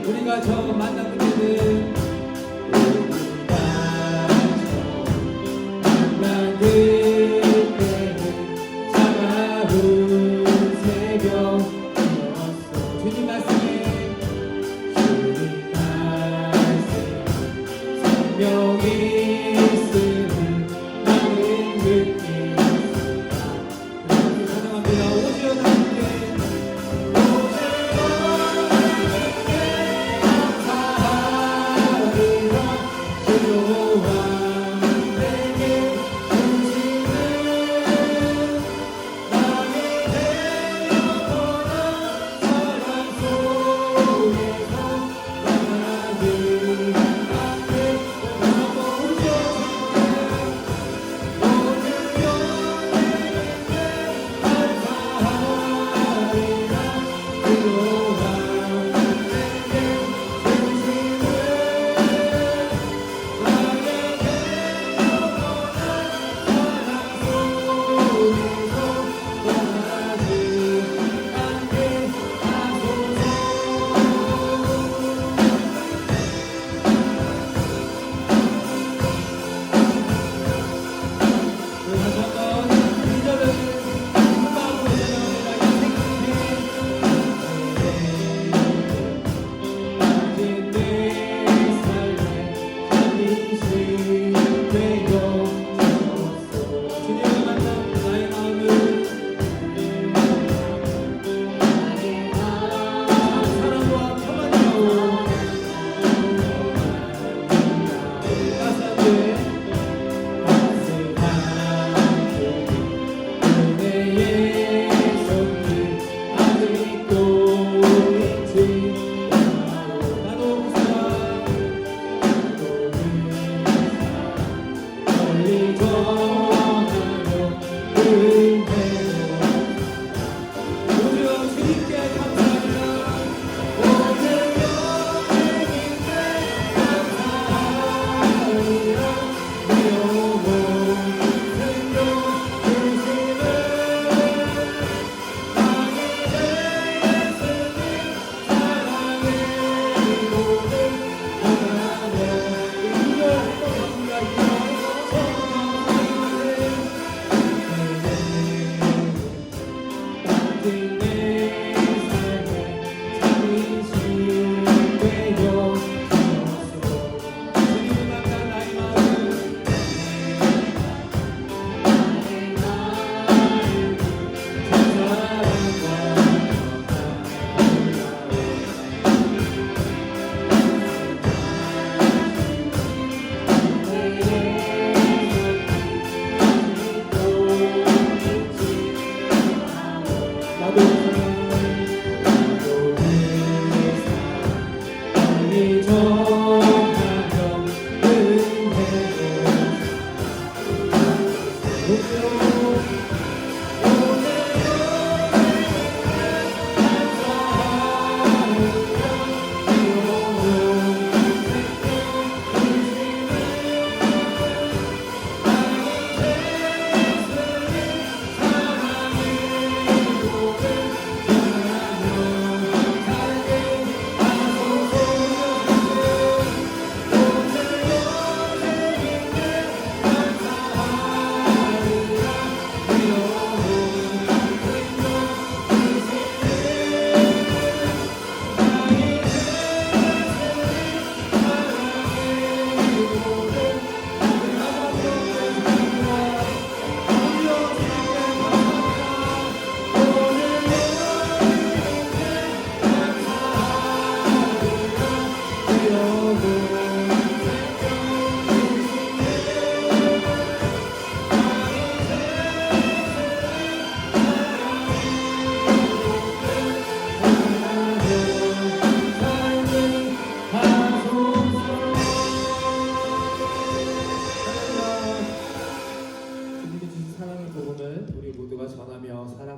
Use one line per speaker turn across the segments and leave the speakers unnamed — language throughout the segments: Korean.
우리가 처음 만난 그때는 만난 그때는 차가운 새벽이었어. 주님 말씀에 생명이 있음을 나는 느끼었다. 사랑합니다. 오직 함께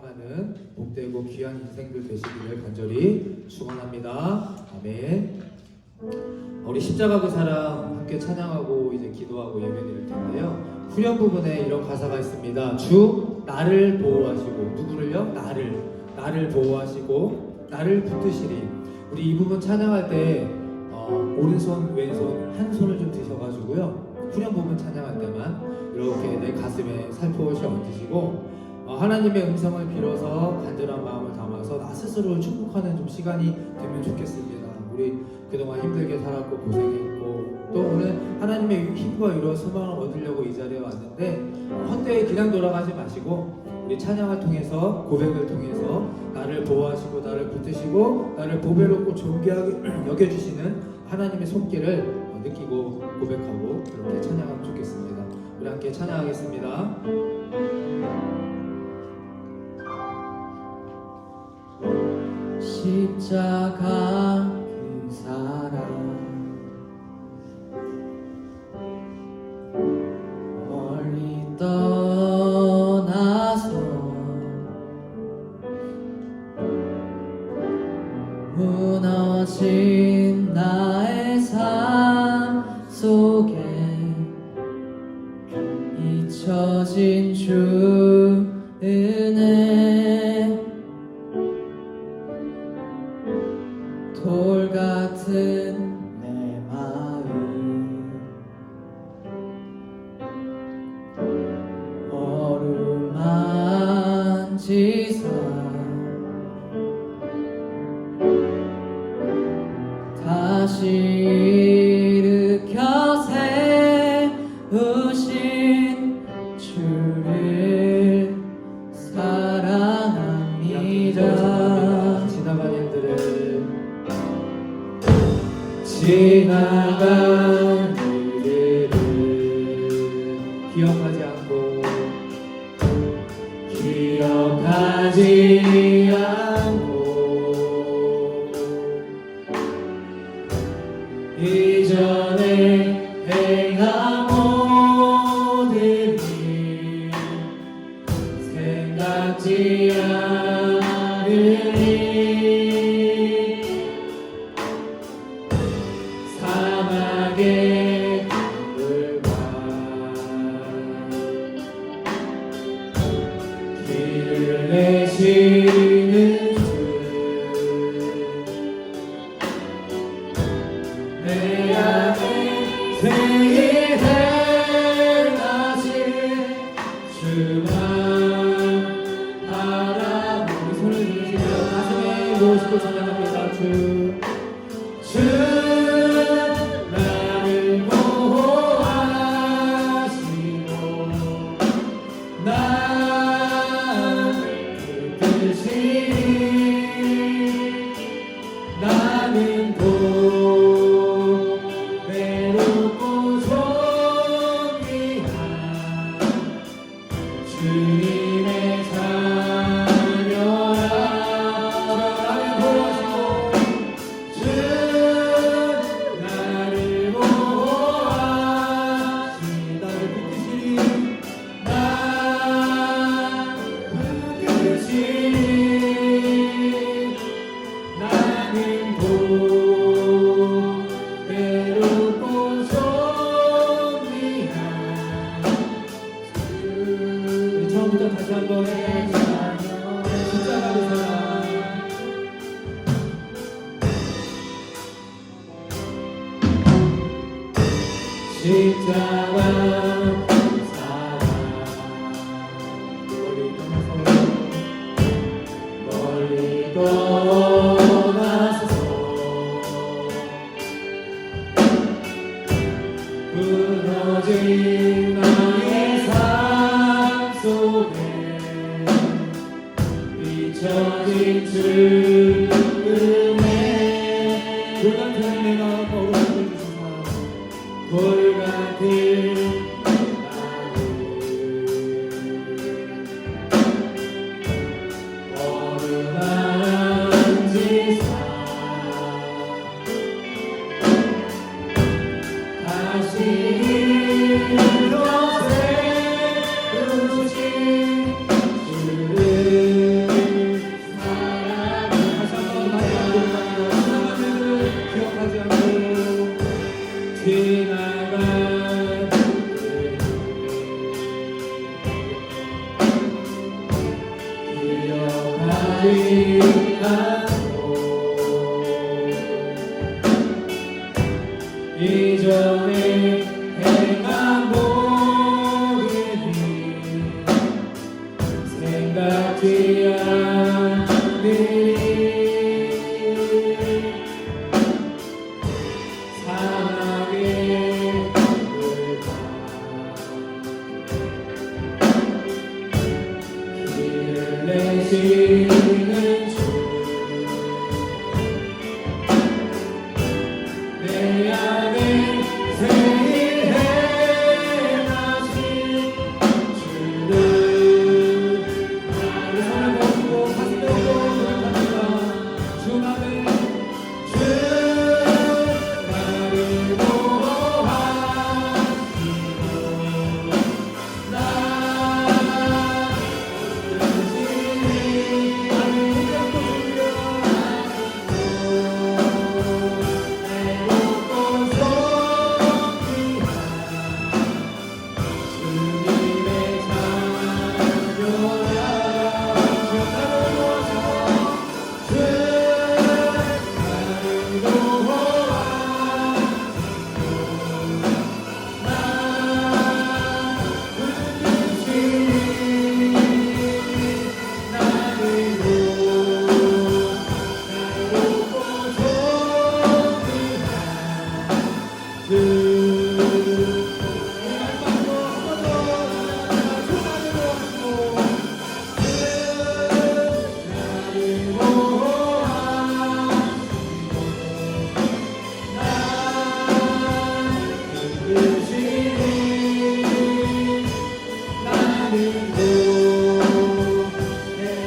살아가는 복되고 귀한 인생들 되시기를 간절히 축원합니다. 아멘. 우리 십자가 그 사랑 함께 찬양하고 이제 기도하고 예배드릴 텐데요. 후렴 부분에 이런 가사가 있습니다. 주 나를 보호하시고, 누구를요? 나를 보호하시고 나를 붙드시리. 우리 이 부분 찬양할 때 오른손 왼손 한 손을 좀 드셔가지고요, 후렴 부분 찬양할 때만 이렇게 내 가슴에 살포시 얹으시고 하나님의 음성을 빌어서 간절한 마음을 담아서 나 스스로를 축복하는 좀 시간이 되면 좋겠습니다. 우리 그동안 힘들게 살았고 고생했고 또 오늘 하나님의 힘과 위로 소망을 얻으려고 이 자리에 왔는데 헛되이 그냥 돌아가지 마시고 우리 찬양을 통해서, 고백을 통해서 나를 보호하시고 나를 붙드시고 나를 보배롭고 존귀하게 여겨주시는 하나님의 손길을 느끼고 고백하고 그렇게 찬양하면 좋겠습니다. 우리 함께 찬양하겠습니다.
십자가 그 사랑 멀리 떠나서 무너진 나의 삶 속에 잊혀진 주 은혜 돌 같은 내 마음 어루만지사 다시 일으켜 세우신 주를 사랑합니다.
지나간 일들을
지나간
일들을 기억하지 않고
기억하지 않고 이전에 행한 모든 일 생각지 않으니 사막의 강물과 길을 내시는 주 내 안에 생일 행하신 주만 바라보고
손을 들으시며 가슴에 모시고 찬양합니다.
주 나를 보호하시고 나를 붙드시니 나는 외롭고 존귀한 주님의 자녀라. 나를 보호하시고 주 나를 보호하시니 나를 붙드시니 나는 외롭고 존귀한
우리 처음부터 다시 한번 십자가 그 사랑
십자가 그 사랑 멀리 떠나서 무너진 나의 삶 속에 잊혀진 주 은혜
불같은 내가 거룩하게 주소서.
돌 같은 나를 어루만지사 다시 일어세 우신 주를 않고 이전에 행한 모든 일 생각지 않으리 사랑의 길을 내시는 주 내 안에 새일 행하신 주를
우리 손을 모시고 가슴 들고 노력합니다. 주 나를
주 나를 보호하시고 나 의지니 나를 이끌고 외롭고 성취한 주님의 자녀라 주 나를 보호하시고 주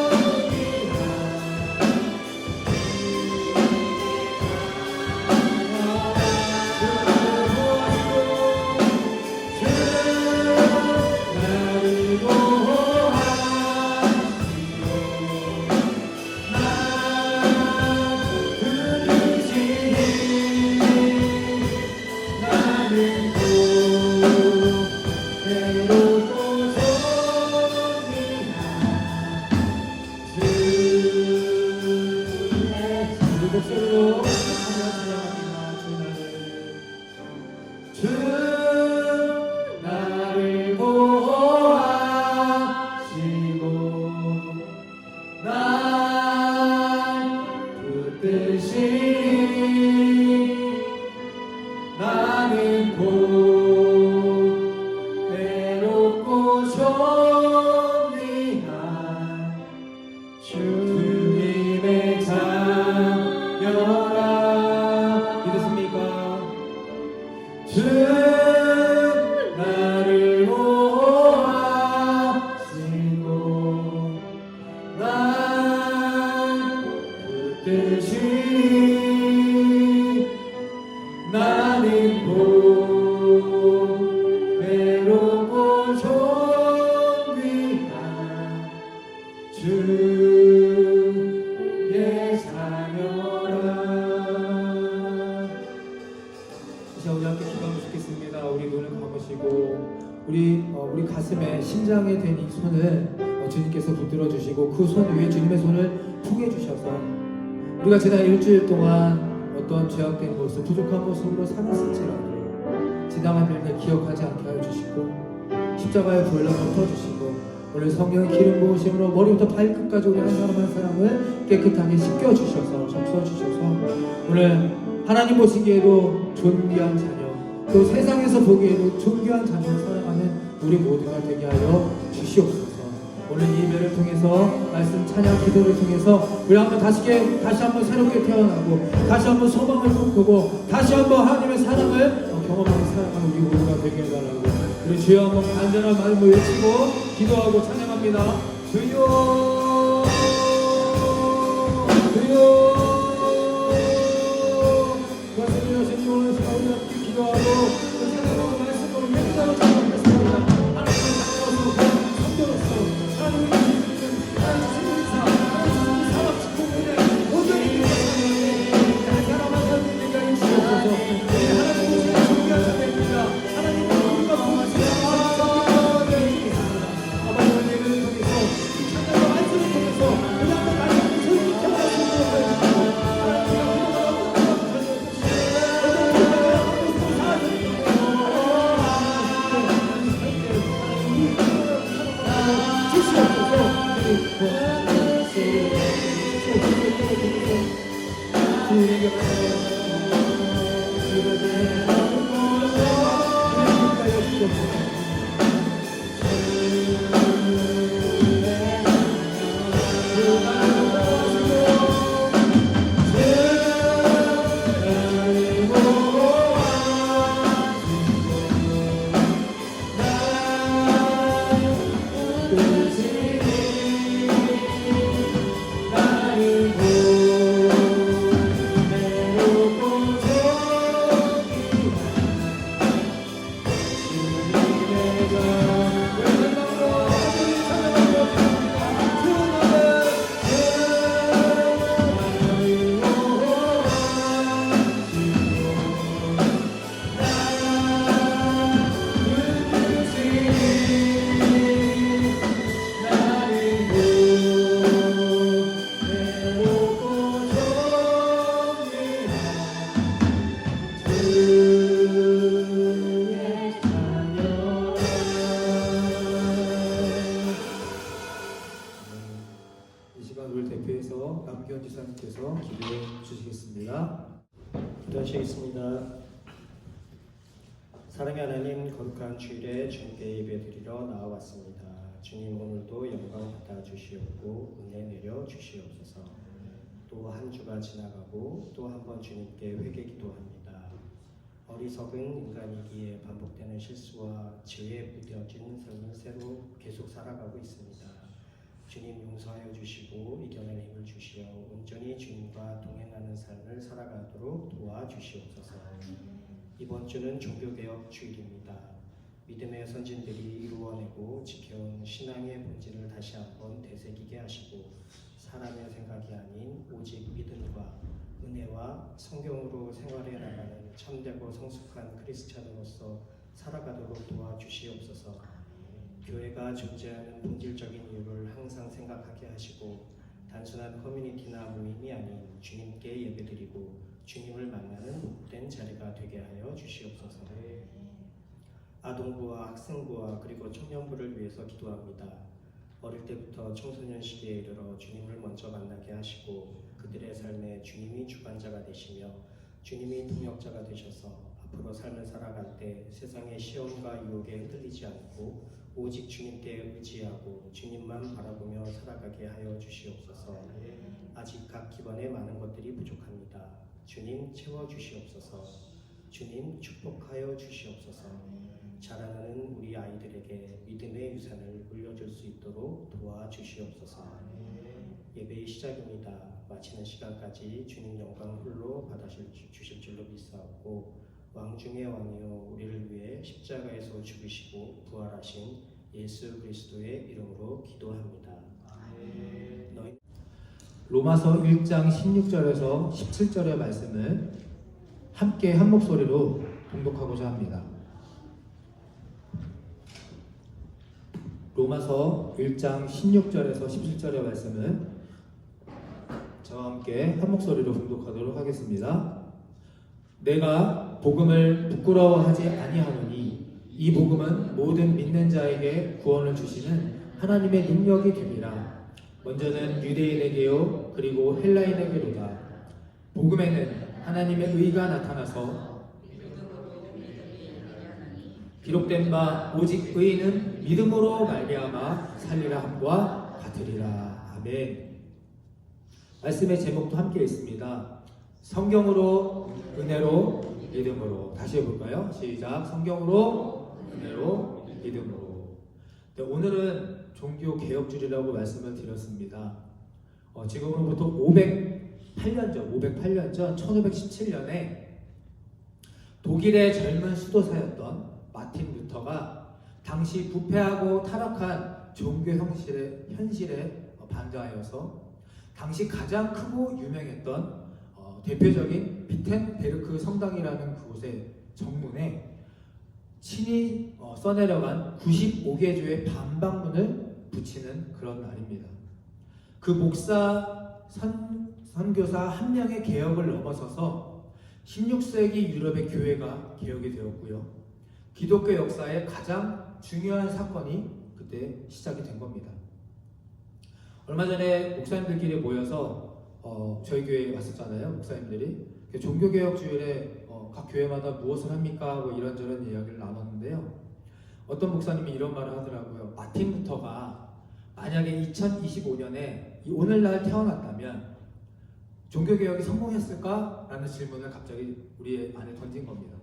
나를 보호하시고 나 의지니 나를 외롭고 성취한 주 주 나를 보호하시고 날 붙드시니 나는 곧 외롭고 존귀한 주님의 자녀라 믿으십니까? 주 나를 보호하시고 날 붙드시니 나는 곧 외롭고 존귀한 주의 자녀라.
이제 우리 함께 기도하면 좋겠습니다. 우리 눈을 감으시고 우리 가슴에 심장에 댄 이 손을 주님께서 붙들어 주시고 그 손 위에 주님의 손을 포개 주셔서 우리가 지난 일주일 동안 어떤 죄악된 모습, 부족한 모습으로 살았을지라도 지나간 일들 기억하지 않게 하여 주시고 십자가의 보혈로 덮어주시고 오늘 성령의 기름 부으심으로 머리부터 발끝까지 우리 한 사람 한 사람을 깨끗하게 씻겨 주셔서 적셔 주셔서 오늘 하나님 보시기에도 존귀한 자녀 또 세상에서 보기에도 존귀한 자녀를 사랑하는 우리 모두가 되게 하여 주시옵소서. 오늘 이 예배를 통해서 말씀 찬양 기도를 통해서 우리 한번 다시 한번 새롭게 태어나고 다시 한번 소망을 꿈꾸고 다시 한번 하나님의 사랑을 경험하고 살아가는 우리 모두가 되게 해달라고 우리 주여 한번 간절한 마음을 외치고 기도하고 찬양합니다. 주여 주여 말씀을 하신 오늘 시간 우리 함께 기도하고 찬양하고 말씀으로 예배자로 찬양하겠습니다. 하나님의 자녀로서 성도로서 하나님의 주님은 하나님의 주님이사 하나님의 사람 직분에 모든 사람 한 사람 되게 하여 주시옵소서. 하나님 보시는 존귀한 자녀입니다. 하나님은 우리가 보시는 아버지 예배를 통해서 이 찬양과 이 시간 우리를 대표해서 남기현 지사님께서 기도해 주시겠습니다.
기도하시겠습니다. 사랑의 하나님, 거룩한 주일에 주님께 예배드리러 나와왔습니다. 주님, 오늘도 영광 받아 주시옵고 은혜 내려 주시옵소서. 또 한 주가 지나가고 또 한 번 주님께 회개 기도합니다. 어리석은 인간이기에 반복되는 실수와 죄에 무뎌진 삶을 새로 계속 살아가고 있습니다. 주님, 용서하여 주시고 이겨낼 힘을 주시어 온전히 주님과 동행하는 삶을 살아가도록 도와주시옵소서. 이번 주는 종교개혁 주일입니다. 믿음의 선진들이 이루어내고 지켜온 신앙의 본질을 다시 한번 되새기게 하시고 사람의 생각이 아닌 오직 믿음과 은혜와 성경으로 생활해 나가는 참되고 성숙한 크리스찬으로서 살아가도록 도와주시옵소서. 교회가 존재하는 본질적인 이유를 항상 생각하게 하시고 단순한 커뮤니티나 모임이 아닌 주님께 예배드리고 주님을 만나는 복된 자리가 되게 하여 주시옵소서. 아동부와 학생부와 그리고 청년부를 위해서 기도합니다. 어릴 때부터 청소년 시기에 이르러 주님을 먼저 만나게 하시고 그들의 삶에 주님이 주관자가 되시며 주님이 동역자가 되셔서 앞으로 삶을 살아갈 때 세상의 시험과 유혹에 흔들리지 않고 오직 주님께 의지하고 주님만 바라보며 살아가게 하여 주시옵소서. 아직 각 기관에 많은 것들이 부족합니다. 주님 채워주시옵소서. 주님 축복하여 주시옵소서. 자라나는 우리 아이들에게 믿음의 유산을 물려줄 수 있도록 도와주시옵소서. 예배의 시작입니다. 마치는 시간까지 주님 영광 홀로 받아주실 줄로 믿사옵고 왕 중의 왕이요 우리를 위해 십자가에서 죽으시고 부활하신 예수 그리스도의 이름으로 기도합니다. 너희
로마서 1장 16절에서 17절의 말씀을 함께 한 목소리로 봉독하고자 합니다. 로마서 1장 16절에서 17절의 말씀을 저와 함께 한 목소리로 봉독하도록 하겠습니다. 내가 복음을 부끄러워하지 아니하노니 이 복음은 모든 믿는 자에게 구원을 주시는 하나님의 능력이 되리라. 먼저는 유대인에게요 그리고 헬라인에게로다. 복음에는 하나님의 의가 나타나서 기록된 바 오직 의인은 믿음으로 말미암아 살리라 함과 같으리라. 아멘. 말씀의 제목도 함께 있습니다. 성경으로 은혜로 믿음으로. 다시 해볼까요? 시작. 성경으로 은혜로 믿음으로. 네, 오늘은 종교개혁주일이라고 말씀을 드렸습니다. 지금으로부터 508년 전 1517년에 독일의 젊은 수도사였던 마틴 루터가 당시 부패하고 타락한 종교 현실에 반대하여서 당시 가장 크고 유명했던 대표적인 비텐베르크 성당이라는 그곳의 정문에 친히 써내려간 95개조의 반박문을 붙이는 그런 날입니다. 그 목사 선교사 한 명의 개혁을 넘어서서 16세기 유럽의 교회가 개혁이 되었고요. 기독교 역사의 가장 중요한 사건이 그때 시작이 된 겁니다. 얼마 전에 목사님들끼리 모여서 저희 교회에 왔었잖아요. 목사님들이 종교개혁 주일에 각 교회마다 무엇을 합니까? 뭐 이런저런 이야기를 나눴는데요. 어떤 목사님이 이런 말을 하더라고요. 마틴 루터가 만약에 2025년에 오늘날 태어났다면 종교개혁이 성공했을까? 라는 질문을 갑자기 우리 안에 던진 겁니다.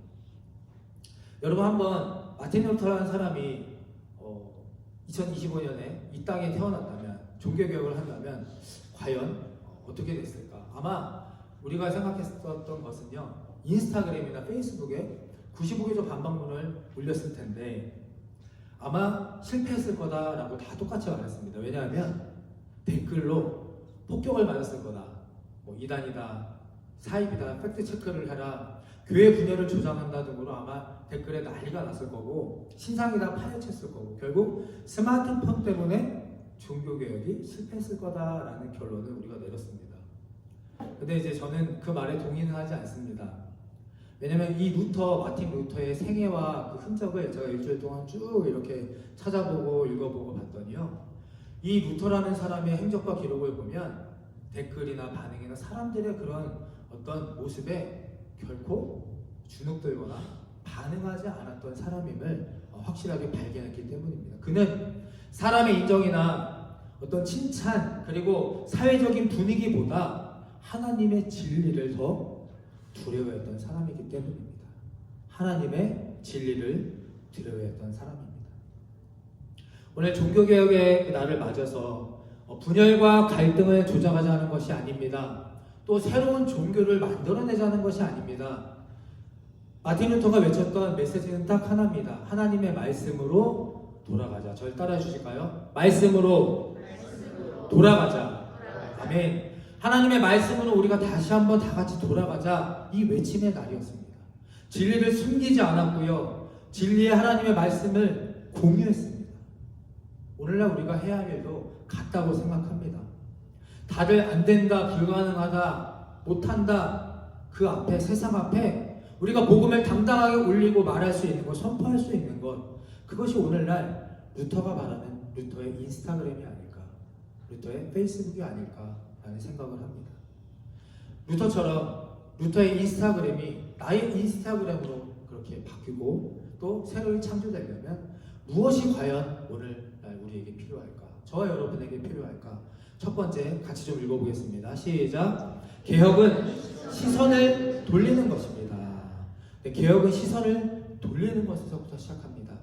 여러분 한번 마틴 루터라는 사람이 2025년에 이 땅에 태어났다면 종교개혁을 한다면 과연 어떻게 됐을까? 아마 우리가 생각했었던 것은요, 인스타그램이나 페이스북에 95개조 반박문을 올렸을 텐데 아마 실패했을 거다라고 다 똑같이 말했습니다. 왜냐하면 댓글로 폭격을 맞았을 거다, 뭐 이단이다, 사입이다, 팩트 체크를 해라, 교회 분열을 조장한다 등으로 아마 댓글에 난리가 났을 거고 신상이 다 파헤쳤을 거고 결국 스마트폰 때문에 종교개혁이 실패했을 거다라는 결론을 우리가 내렸습니다. 근데 이제 저는 그 말에 동의는 하지 않습니다. 왜냐면 이 마틴 루터의 생애와 그 흔적을 제가 일주일 동안 쭉 이렇게 찾아보고 읽어보고 봤더니요, 이 루터라는 사람의 행적과 기록을 보면 댓글이나 반응이나 사람들의 그런 어떤 모습에 결코 주눅들거나 반응하지 않았던 사람임을 확실하게 발견했기 때문입니다. 그는 사람의 인정이나 어떤 칭찬 그리고 사회적인 분위기보다 하나님의 진리를 더 두려워했던 사람이기 때문입니다. 하나님의 진리를 두려워했던 사람입니다. 오늘 종교개혁의 날을 맞아서 분열과 갈등을 조장하자는 것이 아닙니다. 또 새로운 종교를 만들어내자는 것이 아닙니다. 마틴 루터가 외쳤던 메시지는 딱 하나입니다. 하나님의 말씀으로 돌아가자. 저를 따라해 주실까요? 말씀으로 돌아가자. 아멘. 하나님의 말씀으로 우리가 다시 한번 다 같이 돌아가자. 이 외침의 날이었습니다. 진리를 숨기지 않았고요, 진리의 하나님의 말씀을 공유했습니다. 오늘날 우리가 해야 할 일도 같다고 생각합니다. 다들 안 된다, 불가능하다, 못한다, 그 앞에, 세상 앞에 우리가 복음을 당당하게 올리고 말할 수 있는 것, 선포할 수 있는 것, 그것이 오늘날 루터가 말하는 루터의 인스타그램이 아닐까, 루터의 페이스북이 아닐까라는 생각을 합니다. 루터처럼 루터의 인스타그램이 나의 인스타그램으로 그렇게 바뀌고 또 새로이 창조되려면 무엇이 과연 오늘날 우리에게 필요할까? 저와 여러분에게 필요할까? 첫 번째 같이 좀 읽어보겠습니다. 시작. 개혁은 시선을 돌리는 것입니다. 네, 개혁은 시선을 돌리는 것에서부터 시작합니다.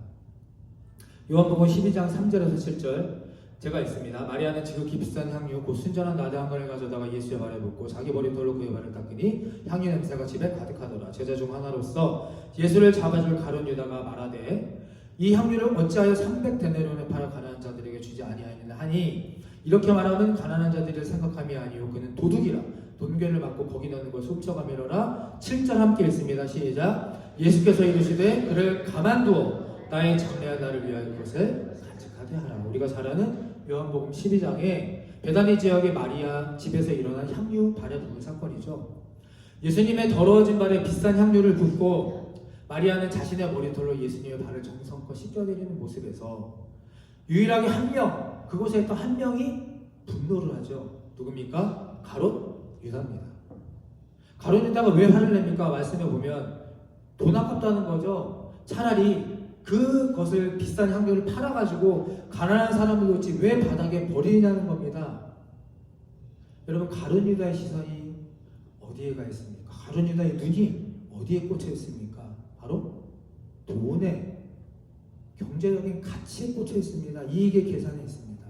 요한복음 12장 3절에서 7절 제가 읽습니다. 마리아는 지극히 비싼 향유 곧 순전한 나대 한 건을 가져다가 예수의 발에 붓고 자기 머리털로 그의 발을 닦으니 향유 냄새가 집에 가득하더라. 제자 중 하나로서 예수를 잡아줄 가룟 유다가 말하되 이 향유를 어찌하여 300데나리온에 팔아 가난한 자들에게 주지 아니하였느냐 하니, 이렇게 말하면 가난한 자들을 생각함이 아니요 그는 도둑이라 돈괴를 맞고 거기 넣는 것을 훔쳐가미로라. 7절 함께 읽습니다. 시작. 예수께서 이르시되 그를 가만두어 나의 장래한 나를 위하여 것을 간직하게 하라. 우리가 잘 아는 요한복음 12장에 베다니 지역의 마리아 집에서 일어난 향유 발에 부은 사건이죠. 예수님의 더러워진 발에 비싼 향유를 붓고 마리아는 자신의 머리털로 예수님의 발을 정성껏 씻겨드리는 모습에서 유일하게 한 명, 그곳에 있던 한 명이 분노를 하죠. 누굽니까? 가롯 유다입니다. 가롯 유다가 왜 화를 냅니까? 말씀해 보면 돈 아깝다는 거죠. 차라리 그것을 비싼 향료를 팔아가지고 가난한 사람을 놓지 왜 바닥에 버리냐는 겁니다. 여러분, 가롯 유다의 시선이 어디에 가 있습니까? 가롯 유다의 눈이 어디에 꽂혀 있습니까? 바로 돈에, 경제적인 가치에 꽂혀 있습니다. 이익의 계산에 있습니다.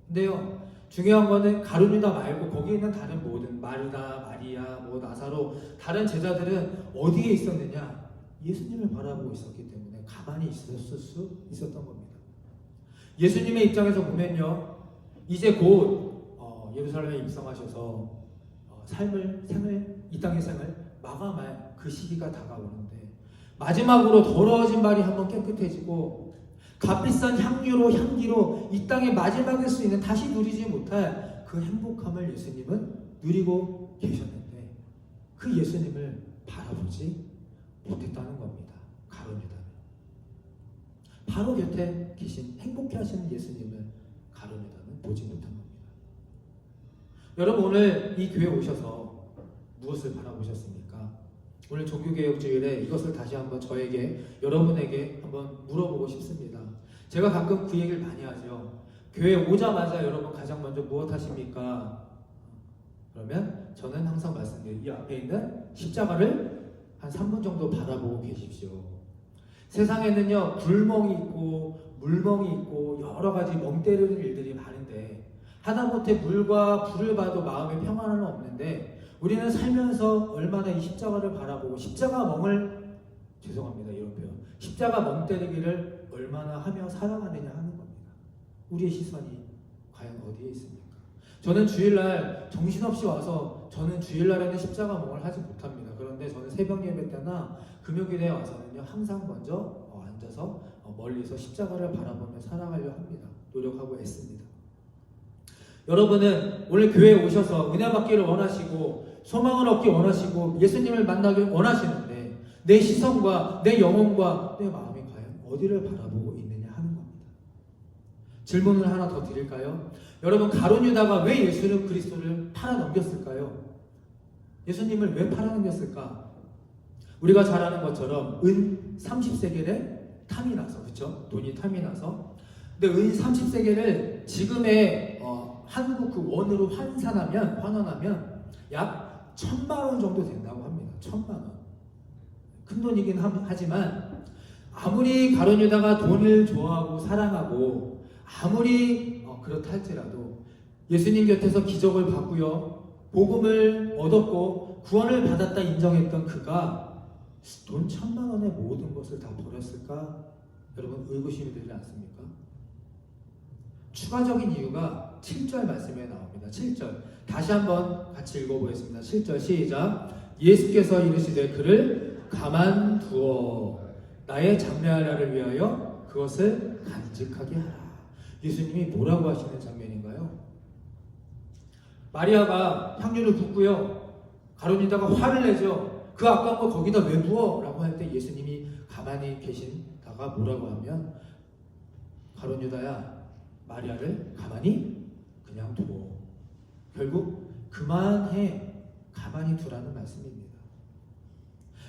근데요, 중요한 거는 가룟 유다 말고 거기에 있는 다른 모든 마르다, 마리아, 뭐 나사로, 다른 제자들은 어디에 있었느냐? 예수님을 바라보고 있었기 때문에 가만히 있었을 수 있었던 겁니다. 예수님의 입장에서 보면요, 이제 곧 예루살렘에 입성하셔서 생을, 이 땅의 생을 마감할 그 시기가 다가오는데, 마지막으로 더러워진 발이 한번 깨끗해지고 값비싼 향기로 이 땅의 마지막일 수 있는, 다시 누리지 못할 그 행복함을 예수님은 누리고 계셨는데 그 예수님을 바라보지 못했다는 겁니다. 가룟 유다는 바로 곁에 계신 행복해 하시는 예수님을 가룟 유다는 보지 못한 겁니다. 여러분 오늘 이 교회 오셔서 무엇을 바라보셨습니까? 오늘 종교개혁주일에 이것을 다시 한번 저에게 여러분에게 한번 물어보고 싶습니다. 제가 가끔 그 얘기를 많이 하죠. 교회 오자마자 여러분 가장 먼저 무엇 하십니까? 그러면 저는 항상 말씀드려요. 이 앞에 있는 십자가를 한 3분 정도 바라보고 계십시오. 세상에는요 불멍이 있고 물멍이 있고 여러 가지 멍 때리는 일들이 많은데 하다못해 물과 불을 봐도 마음에 평안은 없는데 우리는 살면서 얼마나 이 십자가를 바라보고 십자가 멍을 죄송합니다 이런 표현 십자가 멍 때리기를 얼마나 하며 살아가느냐 하는 겁니다. 우리의 시선이 과연 어디에 있습니까? 저는 주일날 정신없이 와서 저는 주일날에는 십자가 멍을 하지 못합니다. 그런데 저는 새벽 예배 때나 금요일에 와서는요 항상 먼저 앉아서 멀리서 십자가를 바라보며 살아가려 합니다. 노력하고 애씁니다. 여러분은 오늘 교회에 오셔서 은혜 받기를 원하시고 소망을 얻기 원하시고 예수님을 만나길 원하시는데 내 시선과 내 영혼과 내 마음이 과연 어디를 바라보고 있느냐 하는 겁니다. 질문을 하나 더 드릴까요? 여러분 가룟 유다가 왜 예수를 그리스도를 팔아넘겼을까요? 예수님을 왜 팔아넘겼을까? 우리가 잘 아는 것처럼 은 30세겔에 탐이 나서 그렇죠? 돈이 탐이 나서 근데 은 30세겔을 지금의 한국 그 원으로 환원하면 약 1,000만 원 정도 된다고 합니다. 1,000만 원. 큰 돈이긴 하지만 아무리 가룟 유다가 돈을 좋아하고 사랑하고 아무리 그렇다 할지라도 예수님 곁에서 기적을 받고요 복음을 얻었고 구원을 받았다 인정했던 그가 돈 1,000만 원의 모든 것을 다 버렸을까? 여러분 의구심이 들지 않습니까? 추가적인 이유가 7절 말씀에 나옵니다. 7절 다시 한번 같이 읽어보겠습니다. 7절 시작. 예수께서 이르시되 그를 가만두어 나의 장래할 날을 위하여 그것을 간직하게 하라. 예수님이 뭐라고 하시는 장면인가요? 마리아가 향유를 붓고요 가룟 유다가 화를 내죠. 그 아까운 거 거기다 왜 부어? 라고 할 때 예수님이 가만히 계신다가 뭐라고 하면 가룟 유다야 마리아를 가만히 그냥 둬. 결국 그만해 가만히 두라는 말씀입니다.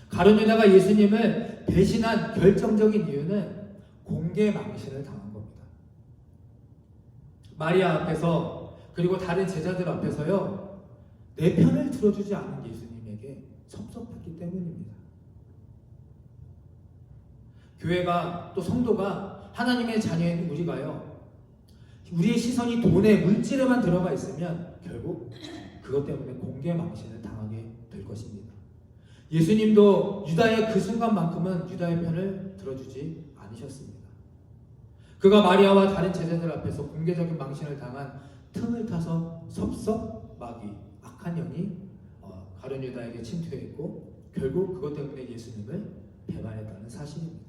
가룟 유다가 예수님을 배신한 결정적인 이유는 공개 망신을 당한 겁니다. 마리아 앞에서 그리고 다른 제자들 앞에서요 내 편을 들어주지 않은 예수님에게 섭섭했기 때문입니다. 교회가 또 성도가 하나님의 자녀인 우리가요 우리의 시선이 돈에 물질에만 들어가 있으면 결국 그것 때문에 공개 망신을 당하게 될 것입니다. 예수님도 유다의 그 순간만큼은 유다의 편을 들어주지 않으셨습니다. 그가 마리아와 다른 제자들 앞에서 공개적인 망신을 당한 틈을 타서 섭섭마귀 악한 영이 가룟 유다에게 침투했고 결국 그것 때문에 예수님을 배반했다는 사실입니다.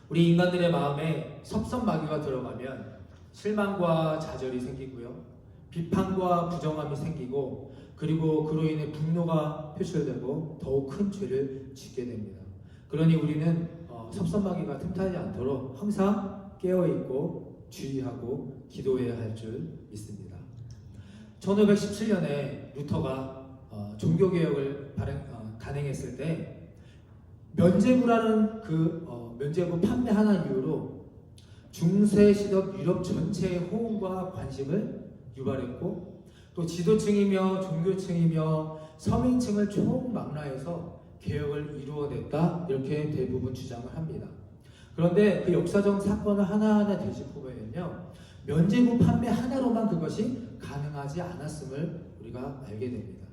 우리 인간들의 마음에 섭섭마귀가 들어가면 실망과 좌절이 생기고요 비판과 부정함이 생기고 그리고 그로 인해 분노가 표출되고 더욱 큰 죄를 짓게 됩니다. 그러니 우리는 섭섭마귀가 틈타지 않도록 항상 깨어있고 주의하고 기도해야 할 줄 믿습니다. 1517년에 루터가 종교개혁을 단행했을 때 면죄부라는 면죄부 판매 하나 이유로 중세 시대 유럽 전체의 호응과 관심을 유발했고 또 지도층이며 종교층이며 서민층을 총망라해서 개혁을 이루어냈다 이렇게 대부분 주장을 합니다. 그런데 그 역사적 사건을 하나하나 되짚어보면요 면죄부 판매 하나로만 그것이 가능하지 않았음을 우리가 알게 됩니다.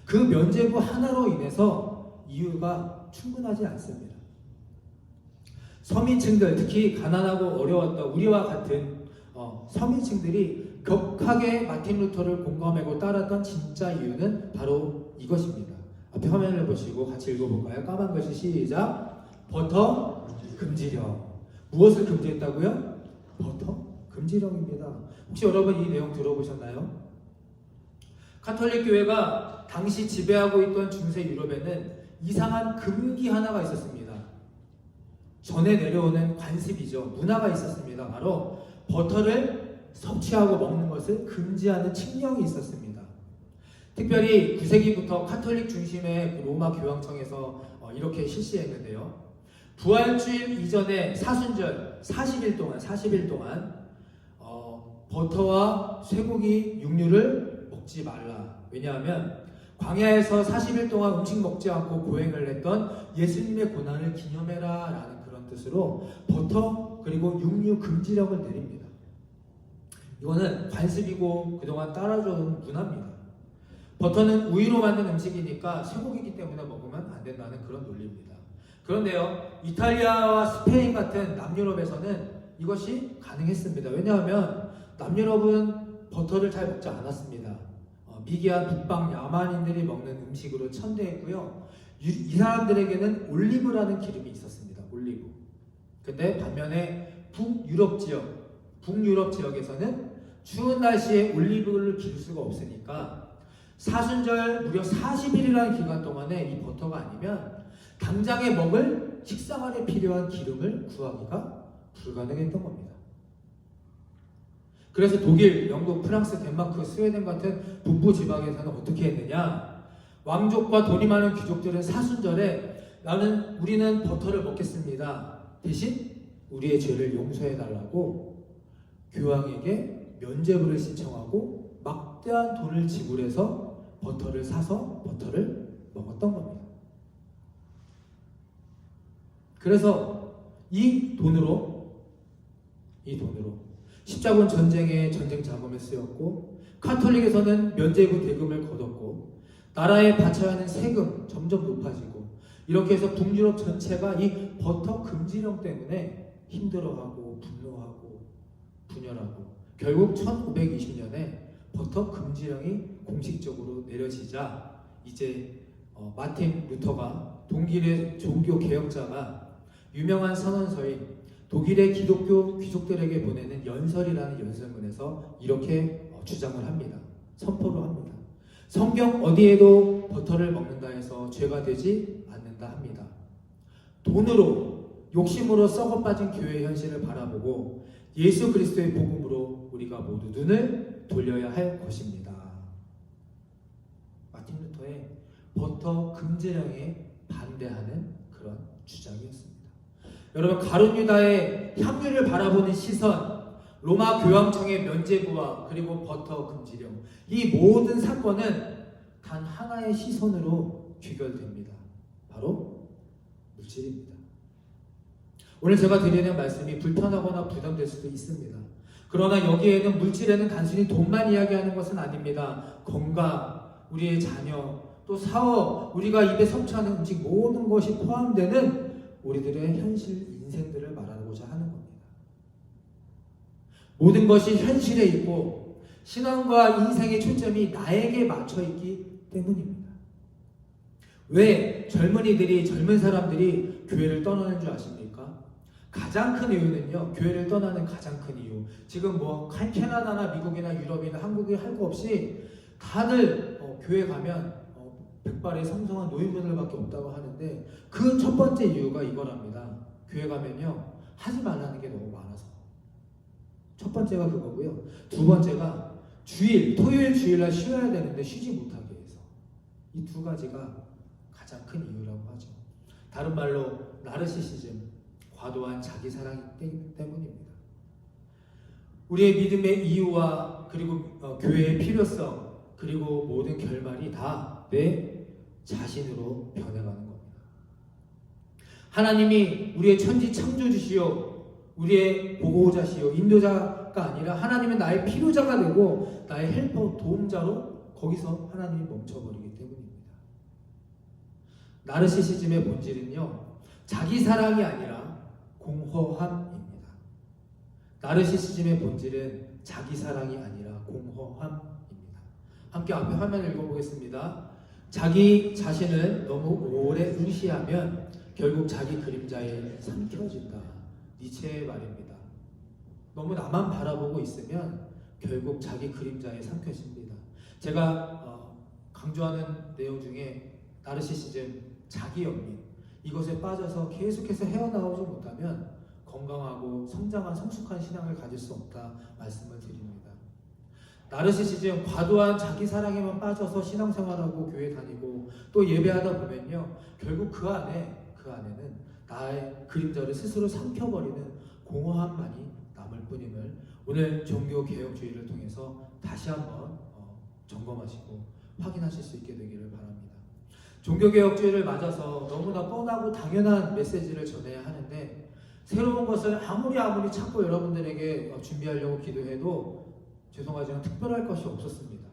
그 면죄부 하나로 인해서 이유가 충분하지 않습니다. 서민층들 특히 가난하고 어려웠던 우리와 같은 서민층들이 격하게 마틴 루터를 공감하고 따랐던 진짜 이유는 바로 이것입니다. 앞에 화면을 보시고 같이 읽어볼까요? 까만 글씨 시작. 버터 금지령. 무엇을 금지했다고요? 버터 금지령입니다. 혹시 여러분 이 내용 들어보셨나요? 카톨릭 교회가 당시 지배하고 있던 중세 유럽에는 이상한 금기 하나가 있었습니다. 전에 내려오는 관습이죠. 문화가 있었습니다. 바로 버터를 섭취하고 먹는 것을 금지하는 칙령이 있었습니다. 특별히 9세기부터 카톨릭 중심의 로마 교황청에서 이렇게 실시했는데요. 부활주일 이전에 사순절 40일 동안 버터와 쇠고기, 육류를 먹지 말라. 왜냐하면 광야에서 40일 동안 음식 먹지 않고 고행을 했던 예수님의 고난을 기념해라 라는 그런 뜻으로 버터 그리고 육류 금지령을 내립니다. 이거는 관습이고 그동안 따라줘온 문화입니다. 버터는 우유로 만든 음식이니까 쇠고기이기 때문에 먹으면 안 된다는 그런 논리입니다. 그런데요, 이탈리아와 스페인 같은 남유럽에서는 이것이 가능했습니다. 왜냐하면 남유럽은 버터를 잘 먹지 않았습니다. 미개한 북방 야만인들이 먹는 음식으로 천대했고요. 이 사람들에게는 올리브라는 기름이 있었습니다. 올리브. 근데 반면에 북유럽 지역에서는 추운 날씨에 올리브를 기를 수가 없으니까 사순절 무려 40일이라는 기간 동안에 이 버터가 아니면 당장에 먹을 식생활에 필요한 기름을 구하기가 불가능했던 겁니다. 그래서 독일, 영국, 프랑스, 덴마크, 스웨덴 같은 북부 지방에서는 어떻게 했느냐? 왕족과 돈이 많은 귀족들은 사순절에 우리는 버터를 먹겠습니다. 대신 우리의 죄를 용서해 달라고 교황에게 면죄부를 신청하고 막대한 돈을 지불해서 버터를 사서 버터를 먹었던 겁니다. 그래서 이 돈으로 십자군 전쟁의 전쟁 자금에 쓰였고 카톨릭에서는 면죄부 대금을 거뒀고 나라에 바쳐야 하는 세금 점점 높아지고 이렇게 해서 북유럽 전체가 이 버터 금지령 때문에 힘들어하고 분노하고 분열하고 결국 1520년에 버터 금지령이 공식적으로 내려지자 이제 마틴 루터가 독일의 종교 개혁자가 유명한 선언서인 독일의 기독교 귀족들에게 보내는 연설이라는 연설문에서 이렇게 주장을 합니다. 선포를 합니다. 성경 어디에도 버터를 먹는다 해서 죄가 되지 않는다 합니다. 돈으로 욕심으로 썩어빠진 교회의 현실을 바라보고 예수 그리스도의 복음으로 우리가 모두 눈을 돌려야 할 것입니다. 마틴 루터의 버터 금지령에 반대하는 그런 주장이었습니다. 여러분, 가룟 유다의 향유를 바라보는 시선, 로마 교황청의 면죄부와 그리고 버터 금지령, 이 모든 사건은 단 하나의 시선으로 귀결됩니다. 바로 물질입니다. 오늘 제가 드리는 말씀이 불편하거나 부담될 수도 있습니다. 그러나 여기에는 물질에는 단순히 돈만 이야기하는 것은 아닙니다. 건강, 우리의 자녀, 또 사업, 우리가 입에 섭취하는 음식 모든 것이 포함되는 우리들의 현실 인생들을 말하고자 하는 겁니다. 모든 것이 현실에 있고 신앙과 인생의 초점이 나에게 맞춰 있기 때문입니다. 왜 젊은 사람들이 교회를 떠나는 줄 아십니까? 가장 큰 이유는요, 교회를 떠나는 가장 큰 이유. 지금 캐나다나 미국이나 유럽이나 한국이 할 거 없이 다들 교회 가면 백발의 성성한 노인분들밖에 없다고 하는데 그 첫 번째 이유가 이거랍니다. 교회 가면요 하지 말라는 게 너무 많아서. 첫 번째가 그거고요. 두 번째가 토요일 주일날 쉬어야 되는데 쉬지 못하게 해서. 이 두 가지가 가장 큰 이유라고 하죠. 다른 말로 나르시시즘, 과도한 자기 사랑이기 때문입니다. 우리의 믿음의 이유와 그리고 교회의 필요성 그리고 모든 결말이 다 내 자신으로 변해가는 겁니다. 하나님이 우리의 천지 창조주시요 우리의 보호자시요 인도자가 아니라 하나님은 나의 필요자가 되고 나의 헬퍼 도움자로 거기서 하나님이 멈춰버리기 때문입니다. 나르시시즘의 본질은요 자기 사랑이 아니라 공허함입니다. 나르시시즘의 본질은 자기 사랑이 아니라 공허함입니다. 함께 앞에 화면 읽어보겠습니다. 자기 자신을 너무 오래 의시하면 결국 자기 그림자에 삼켜진다. 니체의 말입니다. 너무 나만 바라보고 있으면 결국 자기 그림자에 삼켜집니다. 제가 강조하는 내용 중에 나르시시즘, 자기연민 이것에 빠져서 계속해서 헤어나오지 못하면 건강하고 성장한 성숙한 신앙을 가질 수 없다 말씀을 드립니다. 나르시시즘, 과도한 자기 사랑에만 빠져서 신앙생활하고 교회 다니고 또 예배하다 보면요, 결국 그 안에는 나의 그림자를 스스로 삼켜버리는 공허함만이 남을 뿐임을 오늘 종교개혁주의를 통해서 다시 한번 점검하시고 확인하실 수 있게 되기를 바랍니다. 종교개혁주의를 맞아서 너무나 뻔하고 당연한 메시지를 전해야 하는데, 새로운 것을 아무리 찾고 여러분들에게 준비하려고 기도해도 죄송하지만 특별할 것이 없었습니다.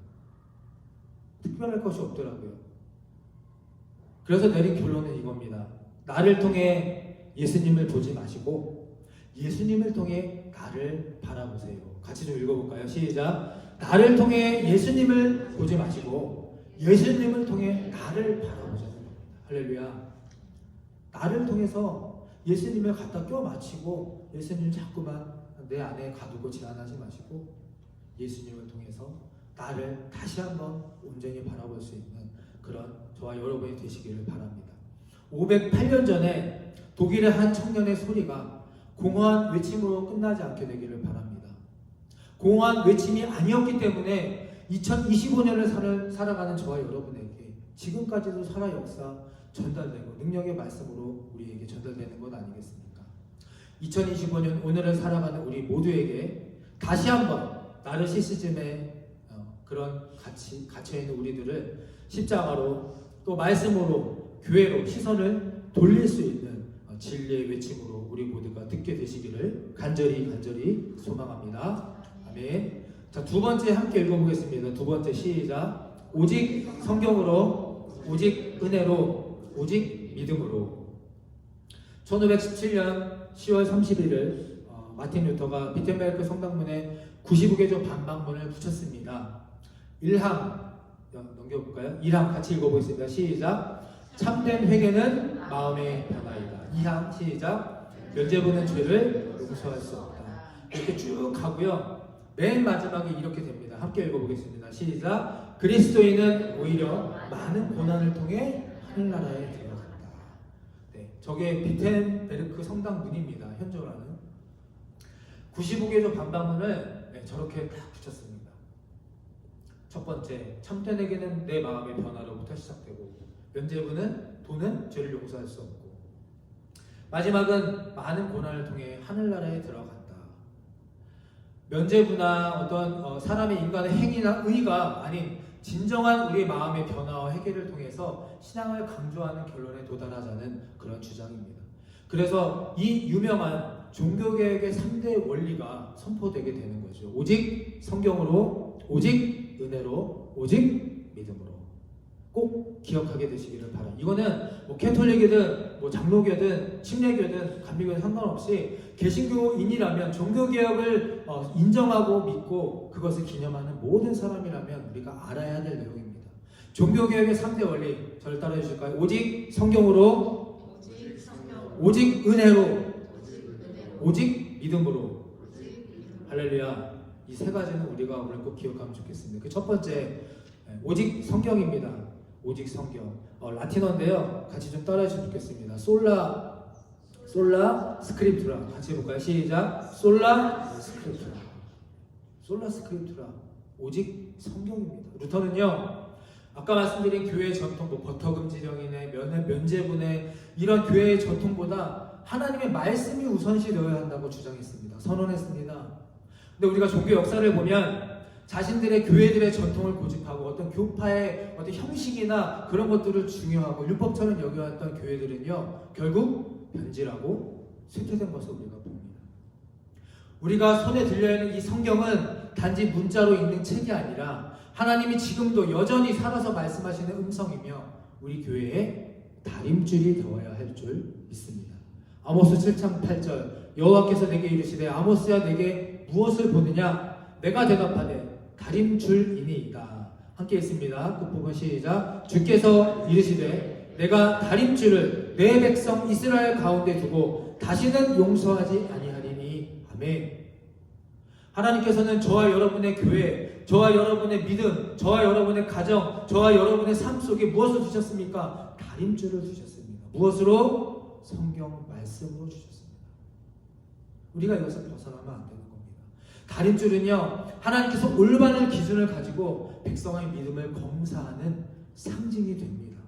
특별할 것이 없더라고요. 그래서 내린 결론은 이겁니다. 나를 통해 예수님을 보지 마시고 예수님을 통해 나를 바라보세요. 같이 좀 읽어볼까요? 시작. 나를 통해 예수님을 보지 마시고 예수님을 통해 나를 바라보자는 겁니다. 할렐루야. 나를 통해서 예수님을 갖다 껴 맞추고 예수님을 자꾸만 내 안에 가두고 제한하지 마시고 예수님을 통해서 나를 다시 한번 온전히 바라볼 수 있는 그런 저와 여러분이 되시기를 바랍니다. 508년 전에 독일의 한 청년의 소리가 공허한 외침으로 끝나지 않게 되기를 바랍니다. 공허한 외침이 아니었기 때문에 2025년을 살아가는 저와 여러분에게 지금까지도 살아 역사 전달되고 능력의 말씀으로 우리에게 전달되는 것 아니겠습니까? 2025년 오늘을 살아가는 우리 모두에게 다시 한번 나르시시즘의 그런 갇혀있는 우리들을 십자가로 또 말씀으로 교회로 시선을 돌릴 수 있는 진리의 외침으로 우리 모두가 듣게 되시기를 간절히 소망합니다. 아멘. 자, 두 번째 함께 읽어보겠습니다. 두 번째 시작. 오직 성경으로, 오직 은혜로, 오직 믿음으로. 1517년 10월 31일 마틴 루터가 비텐베르크 성당문에 95개조 반박문을 붙였습니다. 1항 넘겨볼까요? 1항 같이 읽어보겠습니다. 시작. 참된 회개는 마음의 변화이다. 2항 시작. 면죄부는 죄를 용서할 수 없다. 이렇게 쭉 가고요. 맨 마지막에 이렇게 됩니다. 함께 읽어보겠습니다. 시작. 그리스도인은 오히려 많은 고난을 통해 하늘나라에 들어간다. 네, 저게 비텐베르크 성당문입니다. 현존하는 95개조 반박문을 저렇게 딱 붙였습니다. 첫 번째, 참된 회개는 내 마음의 변화로부터 시작되고, 면죄부는 도는 죄를 용서할 수 없고, 마지막은 많은 고난을 통해 하늘나라에 들어간다. 면죄부나 어떤 사람의 인간의 행위나 의가 아닌 진정한 우리의 마음의 변화와 회개를 통해서 신앙을 강조하는 결론에 도달하자는 그런 주장입니다. 그래서 이 유명한 종교개혁의 3대 원리가 선포되게 되는 거죠. 오직 성경으로, 오직 은혜로, 오직 믿음으로. 꼭 기억하게 되시기를 바랍니다. 이거는 뭐 캐톨릭이든 뭐 장로교든 침례교든 감리교든 상관없이 개신교인이라면 종교개혁을 인정하고 믿고 그것을 기념하는 모든 사람이라면 우리가 알아야 될 내용입니다. 종교개혁의 3대 원리, 저를 따라해 주실까요? 오직 성경으로, 오직 은혜로, 오직 믿음으로. 할렐루야. 이 세 가지는 우리가 오늘 꼭 기억하면 좋겠습니다. 그 첫 번째, 오직 성경입니다. 오직 성경. 라틴어인데요. 같이 좀 따라해 주시면 좋겠습니다. 솔라 스크립투라. 같이 해볼까요? 시작. 솔라 스크립투라. 솔라 스크립투라. 오직 성경입니다. 루터는요, 아까 말씀드린 교회의 전통, 버터금지령이네, 면죄부네, 이런 교회의 전통보다 하나님의 말씀이 우선시 되어야 한다고 주장했습니다. 선언했습니다. 근데 우리가 종교 역사를 보면 자신들의 교회들의 전통을 고집하고 어떤 교파의 어떤 형식이나 그런 것들을 중요하고 율법처럼 여겨왔던 교회들은요, 결국 변질하고 쇠퇴된 것을 우리가 봅니다. 우리가 손에 들려있는 이 성경은 단지 문자로 읽는 책이 아니라 하나님이 지금도 여전히 살아서 말씀하시는 음성이며 우리 교회의 다림줄이 되어야 할 줄 믿습니다. 아모스 7장 8절. 여호와께서 내게 이르시되 아모스야 내게 무엇을 보느냐? 내가 대답하되 다림줄이니이다. 함께 읽습니다. 그 부분 시작. 주께서 이르시되 내가 다림줄을 내 백성 이스라엘 가운데 두고 다시는 용서하지 아니하리니. 아멘. 하나님께서는 저와 여러분의 교회, 저와 여러분의 믿음, 저와 여러분의 가정, 저와 여러분의 삶 속에 무엇을 주셨습니까? 다림줄을 주셨습니다. 무엇으로? 성경 말씀으로 주셨습니다. 우리가 이것을 벗어나면 안 되는 겁니다. 다림줄은요, 하나님께서 올바른 기준을 가지고 백성의 믿음을 검사하는 상징이 됩니다.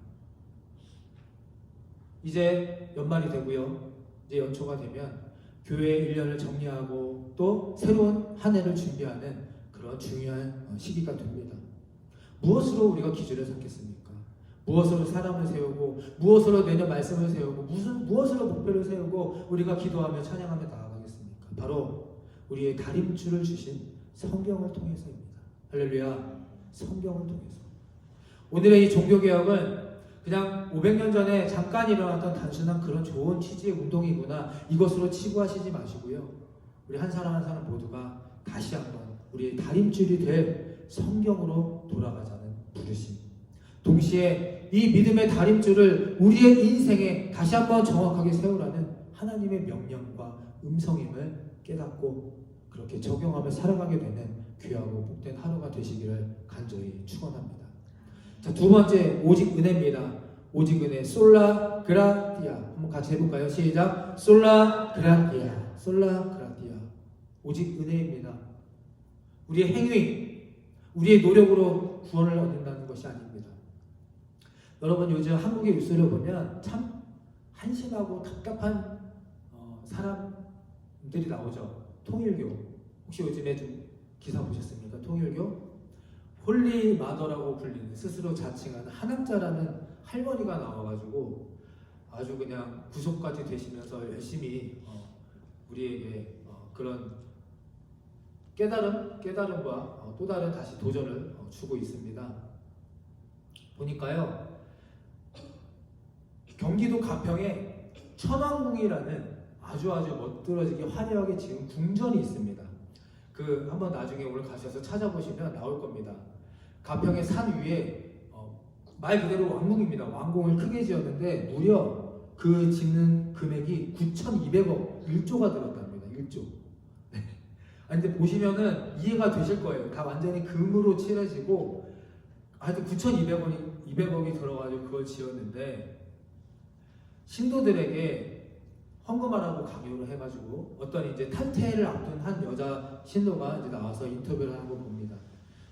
이제 연말이 되고요. 이제 연초가 되면 교회의 1년을 정리하고 또 새로운 한 해를 준비하는 그런 중요한 시기가 됩니다. 무엇으로 우리가 기준을 삼겠습니까? 무엇으로 사람을 세우고 무엇으로 내년 말씀을 세우고 무엇으로 목표를 세우고 우리가 기도하며 찬양하며 나아가겠습니까? 바로 우리의 다림줄을 주신 성경을 통해서입니다. 할렐루야. 성경을 통해서. 오늘의 이 종교개혁은 그냥 500년 전에 잠깐 일어났던 단순한 그런 좋은 취지의 운동이구나, 이것으로 치부하시지 마시고요. 우리 한 사람 한 사람 모두가 다시 한번 우리의 다림줄이 될 성경으로 돌아가자는 부르심. 동시에 이 믿음의 다림줄을 우리의 인생에 다시 한번 정확하게 세우라는 하나님의 명령과 음성임을 깨닫고 그렇게 적용하며 살아가게 되는 귀하고 복된 하루가 되시기를 간절히 축원합니다. 자, 두 번째, 오직 은혜입니다. 오직 은혜, 솔라 그라티아. 한번 같이 해볼까요? 시작. 솔라 그라티아. 솔라 그라티아. 오직 은혜입니다. 우리의 행위, 우리의 노력으로 구원을 얻는다는 것이 아닙니다. 여러분, 요즘 한국의 뉴스를 보면 참 한심하고 답답한 사람들이 나오죠. 통일교. 혹시 요즘에 좀 기사 보셨습니까? 통일교? 홀리 마더라고 불리는, 스스로 자칭하는 한학자라는 할머니가 나와가지고 아주 그냥 구속까지 되시면서 열심히 우리에게 그런 깨달음과 또 다른 다시 도전을 주고 있습니다. 보니까요, 경기도 가평에 천왕궁이라는 아주 멋들어지게 화려하게 지은 궁전이 있습니다. 그 한번 나중에 오늘 가셔서 찾아보시면 나올 겁니다. 가평의 산 위에 말 그대로 왕궁입니다. 왕궁을 크게 지었는데 무려 그 짓는 금액이 9,200억 1조가 들었답니다. 1조. 네. 아니 근데 보시면은 이해가 되실 거예요. 다 완전히 금으로 칠해지고 하여튼 9,200억이 들어가지고 그걸 지었는데 신도들에게 헌금하라고 강요를 해가지고 어떤 이제 탈퇴를 앞둔 한 여자 신도가 이제 나와서 인터뷰를 하는 거 봅니다.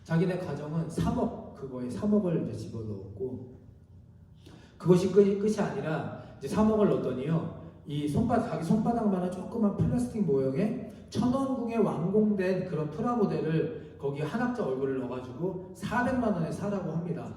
자기네 가정은 3억, 그거에 3억을 이제 집어넣었고, 그것이 끝이 아니라 이제 3억을 넣었더니요, 이 자기 손바닥만한 조그만 플라스틱 모형의 천원궁에 완공된 그런 프라모델을 거기에 한학자 얼굴을 넣어가지고 400만 원에 사라고 합니다.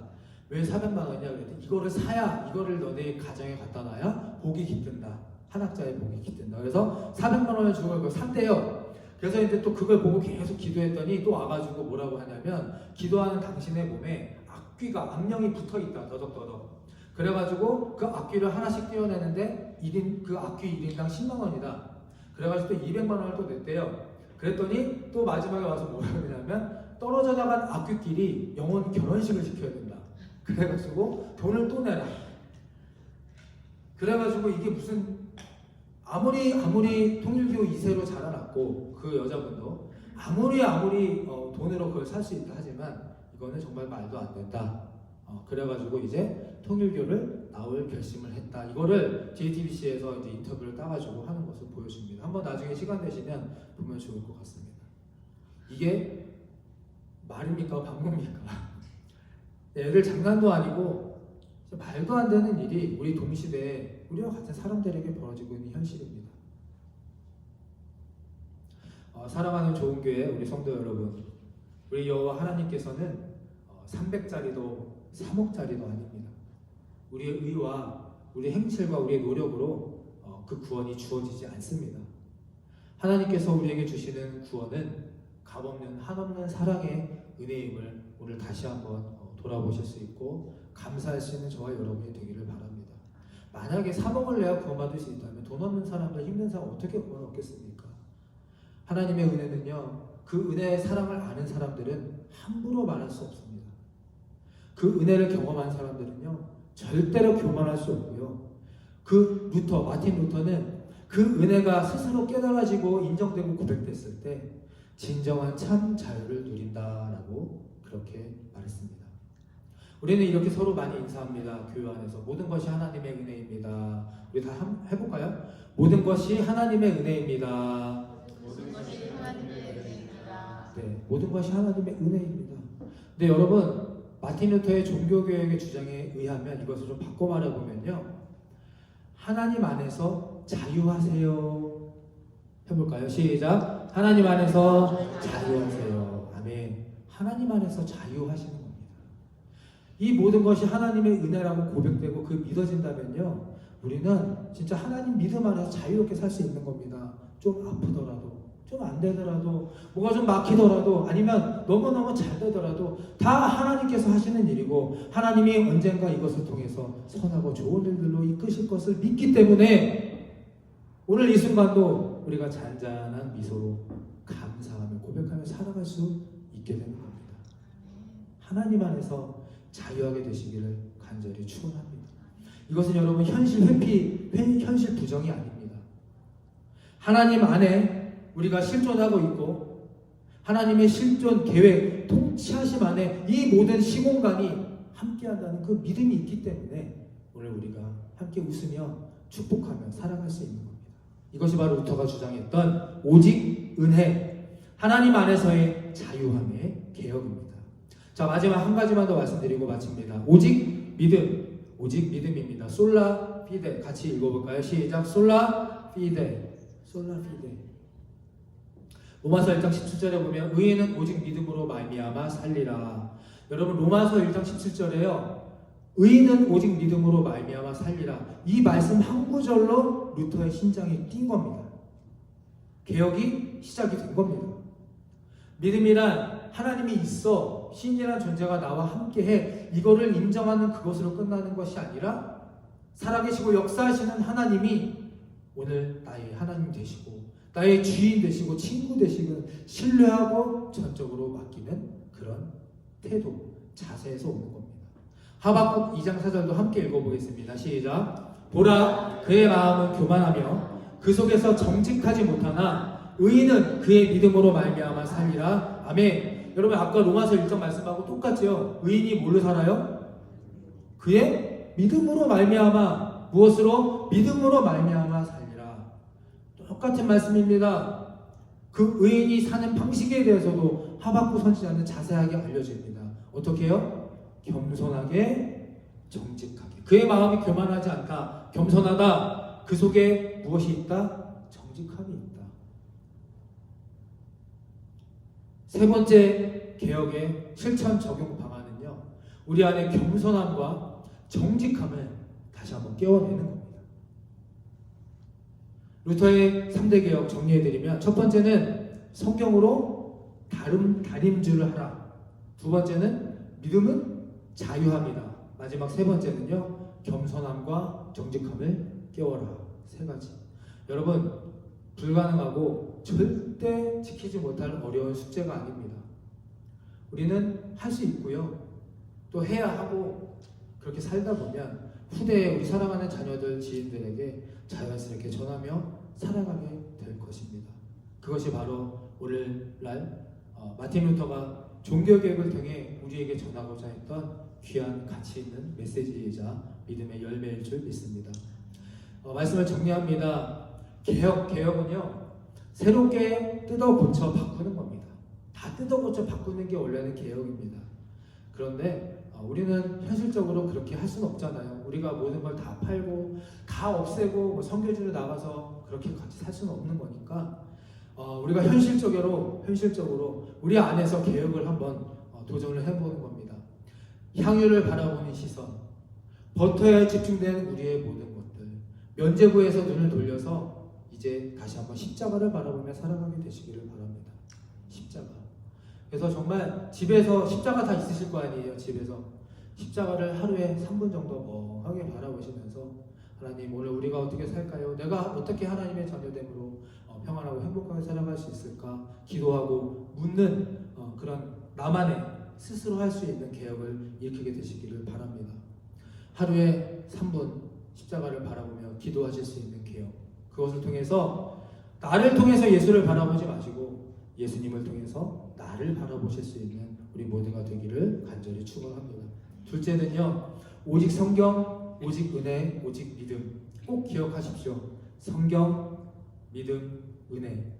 왜 400만 원이냐 그랬더니 이거를 사야, 이거를 너네 가정에 갖다 놔야 복이 깃든다. 한학자의 복이 깃든다. 그래서 400만 원을 주고 그걸 샀대요. 그래서 이제 또 그걸 보고 계속 기도했더니 또 와가지고 뭐라고 하냐면, 기도하는 당신의 몸에 악령이 붙어있다. 더덕더덕. 그래가지고 그 악귀를 하나씩 떼어내는데 그 악귀 1인당 10만 원이다. 그래가지고 또 200만 원을 또 냈대요. 그랬더니 또 마지막에 와서 뭐라고 하냐면, 떨어져 나간 악귀끼리 영혼 결혼식을 시켜야 된다. 그래가지고 돈을 또 내라. 그래가지고 이게 무슨, 아무리 통일교 2세로 자라났고 그 여자분도 아무리 돈으로 그걸 살 수 있다 하지만 이거는 정말 말도 안 된다. 그래가지고 이제 통일교를 나올 결심을 했다. 이거를 JTBC에서 이제 인터뷰를 따가지고 하는 것을 보여줍니다. 한번 나중에 시간 되시면 보면 좋을 것 같습니다. 이게 말입니까? 방법입니까? 애들 장난도 아니고 말도 안 되는 일이 우리 동시대에 우리와 같은 사람들에게 벌어지고 있는 현실입니다. 사랑하는 좋은 교회 우리 성도 여러분, 우리 여호와 하나님께서는 300짜리도 3억짜리도 아닙니다. 우리의 의와 우리 행실과 우리의 노력으로 그 구원이 주어지지 않습니다. 하나님께서 우리에게 주시는 구원은 값없는 한없는 사랑의 은혜임을 오늘 다시 한번 돌아보실 수 있고 감사할 수 있는 저와 여러분이 되기를 바랍니다. 만약에 3억을 내야 구원받을 수 있다면 돈 없는 사람들, 힘든 사람 어떻게 구원 얻겠습니까? 하나님의 은혜는요, 그 은혜의 사랑을 아는 사람들은 함부로 말할 수 없습니다. 그 은혜를 경험한 사람들은요, 절대로 교만할 수 없고요. 마틴 루터는 그 은혜가 스스로 깨달아지고 인정되고 고백됐을 때 진정한 참 자유를 누린다라고 그렇게 말했습니다. 우리는 이렇게 서로 많이 인사합니다. 교회 안에서 모든 것이 하나님의 은혜입니다. 우리 다 해볼까요? 모든 것이 하나님의 은혜입니다.
모든 것이 하나님의 은혜입니다.
네, 모든 것이 하나님의 은혜입니다. 근데 여러분, 마틴 루터의 종교개혁의 주장에 의하면 이것을 좀 바꿔 말해보면요, 하나님 안에서 자유하세요. 해볼까요? 시작. 하나님 안에서 자유하세요. 아멘. 하나님 안에서 자유하시는 겁니다. 이 모든 것이 하나님의 은혜라고 고백되고 그 믿어진다면요, 우리는 진짜 하나님 믿음 안에서 자유롭게 살 수 있는 겁니다. 좀 아프더라도, 좀 안 되더라도, 뭐가 좀 막히더라도, 아니면 너무너무 잘 되더라도 다 하나님께서 하시는 일이고, 하나님이 언젠가 이것을 통해서 선하고 좋은 일들로 이끄실 것을 믿기 때문에 오늘 이 순간도 우리가 잔잔한 미소로 감사하며 고백하며 살아갈 수 있게 되는 겁니다. 하나님 안에서 자유하게 되시기를 간절히 축원합니다. 이것은 여러분 현실 회피, 현실 부정이 아닙니다. 하나님 안에 우리가 실존하고 있고, 하나님의 실존 계획, 통치하심 안에 이 모든 시공간이 함께한다는 그 믿음이 있기 때문에 오늘 우리가 함께 웃으며 축복하며 살아갈 수 있는 겁니다. 이것이 바로 루터가 주장했던 오직 은혜, 하나님 안에서의 자유함의 개혁입니다. 자, 마지막 한 가지만 더 말씀드리고 마칩니다. 오직 믿음, 오직 믿음입니다. 솔라 피데, 같이 읽어볼까요? 시작. 솔라 피데, 솔라 피데. 로마서 1장 17절에 보면 의인은 오직 믿음으로 말미암아 살리라. 여러분, 로마서 1장 17절에요, 의인은 오직 믿음으로 말미암아 살리라. 이 말씀 한 구절로 루터의 심장이 뛴 겁니다. 개혁이 시작이 된 겁니다. 믿음이란 하나님이 있어, 신이란 존재가 나와 함께해, 이거를 인정하는 그것으로 끝나는 것이 아니라 살아계시고 역사하시는 하나님이 오늘 나의 하나님 되시고 나의 주인 되시고 친구 되시고 신뢰하고 전적으로 맡기는 그런 태도, 자세에서 오는 겁니다. 하박국 2장 4절도 함께 읽어보겠습니다. 시작. 보라, 그의 마음은 교만하며 그 속에서 정직하지 못하나 의인은 그의 믿음으로 말미암아 살리라. 아멘. 여러분, 아까 로마서 1장 말씀하고 똑같죠? 의인이 뭘로 살아요? 그의 믿음으로 말미암아, 무엇으로? 믿음으로 말미암아 살리라. 똑같은 말씀입니다. 그 의인이 사는 방식에 대해서도 하박국 선지자는 자세하게 알려줍니다. 어떻게 해요? 겸손하게, 정직하게. 그의 마음이 교만하지 않다, 겸손하다. 그 속에 무엇이 있다? 정직함이 있다. 세 번째 개혁의 실천 적용 방안은요, 우리 안에 겸손함과 정직함을 다시 한번 깨워내는 겁니다. 루터의 3대 개혁 정리해드리면, 첫 번째는 성경으로 다림질을 하라. 두 번째는 믿음은 자유합니다. 마지막 세 번째는요, 겸손함과 정직함을 깨워라. 세 가지. 여러분, 불가능하고 절대 지키지 못할 어려운 숙제가 아닙니다. 우리는 할 수 있고요, 또 해야 하고, 그렇게 살다 보면 후대에 우리 사랑하는 자녀들, 지인들에게 자연스럽게 전하며 살아가게 될 것입니다. 그것이 바로 오늘날 마틴 루터가 종교개혁을 통해 우리에게 전하고자 했던 귀한 가치 있는 메시지이자 믿음의 열매일 줄 믿습니다. 말씀을 정리합니다. 개혁은요, 새롭게 뜯어 고쳐 바꾸는 겁니다. 다 뜯어 고쳐 바꾸는 게 원래는 개혁입니다. 그런데 우리는 현실적으로 그렇게 할 수는 없잖아요. 우리가 모든 걸 다 팔고 다 없애고 선교지로 나가서 그렇게 같이 살 수는 없는 거니까 우리가 현실적으로 우리 안에서 개혁을 한번 도전을 해보는 겁니다. 향유를 바라보는 시선, 버터에 집중된 우리의 모든 것들, 면죄부에서 눈을 돌려서 이제 다시 한번 십자가를 바라보며 살아가게 되시기를 바랍니다. 십자가. 그래서 정말 집에서 십자가 다 있으실 거 아니에요. 집에서 십자가를 하루에 3분 정도 멍하게 바라보시면서, 하나님, 오늘 우리가 어떻게 살까요? 내가 어떻게 하나님의 자녀됨으로 평안하고 행복하게 살아갈 수 있을까? 기도하고 묻는 그런 나만의 스스로 할 수 있는 개혁을 일으키게 되시기를 바랍니다. 하루에 3분 십자가를 바라보며 기도하실 수 있는 개혁, 그것을 통해서 나를 통해서 예수를 바라보지 마시고 예수님을 통해서 나를 바라보실 수 있는 우리 모두가 되기를 간절히 축원합니다. 둘째는요, 오직 성경, 오직 은혜, 오직 믿음. 꼭 기억하십시오. 성경, 믿음, 은혜.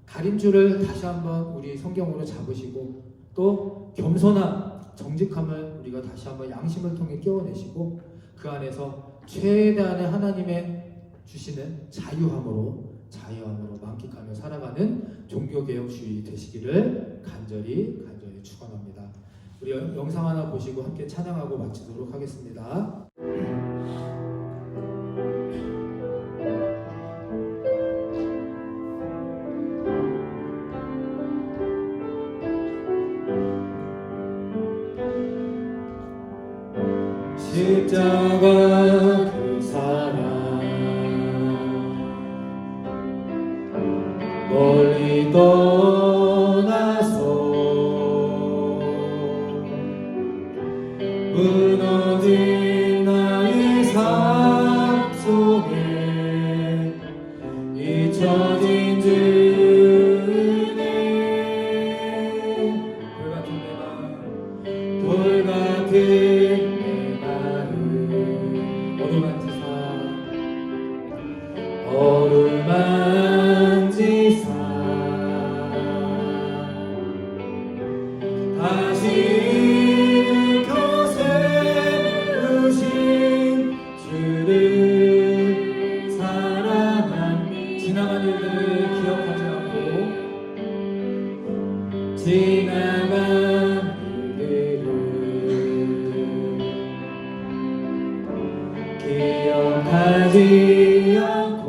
다림줄을 다시 한번 우리 성경으로 잡으시고 또 겸손함, 정직함을 우리가 다시 한번 양심을 통해 깨워내시고 그 안에서 최대한의 하나님의 주시는 자유함으로 만끽하며 살아가는 종교개혁주의 되시기를 간절히 축원합니다. 우리 영상 하나 보시고 함께 찬양하고 마치도록 하겠습니다.
십자가 그 사랑 멀리 떠나서 무너진 나의 삶 속에 잊혀진 주님 돌 같은 내 마음 어루만지사 다시 일으켜 세우신 주를 사랑하니
지나간 일들을 기억하지 않고
지나간 일들을 기억하지 않고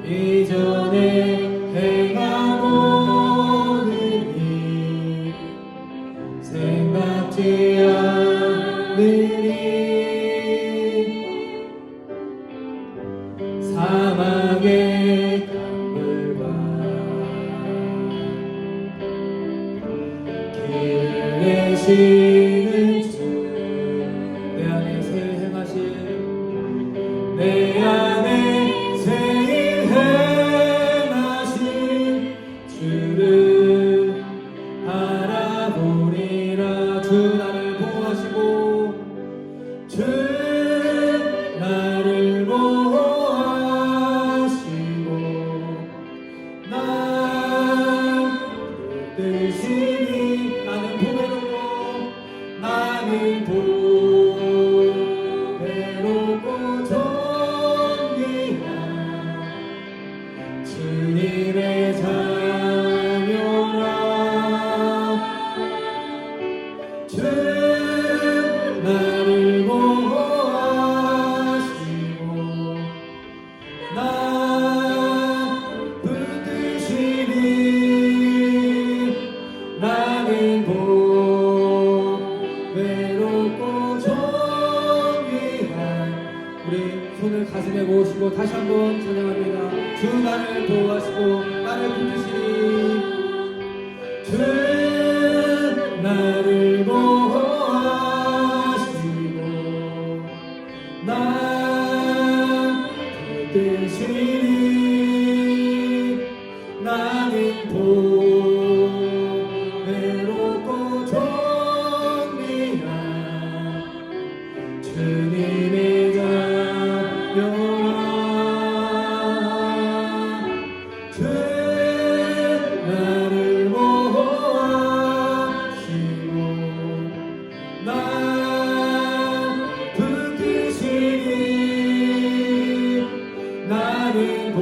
이전에 행하고 일이 생각지 않으니 사막의 강물과 길을 내시는 주
내 안에 새 행하실
내 안에 새 일 행하신 주를 알아보리라.
주 나를 보호하시고
주 나를 보호하시고 난 뜻이니
나는 보배롭고
나는 보배롭고 존귀한 주님의 자녀라. 주 나를 보호하시고 난 붙드시니 나는 보배롭고 존귀한
우리 손을 가슴에 모으시고 다시 한번 찬양합니다. 주 나를 보호하시고 나를 붙드시니
주 나를 보호하시고 난 붙드시니 나는 보배롭고 존귀한 주님의 자녀라. 주 나를 보호하시고 난 붙드시니 나는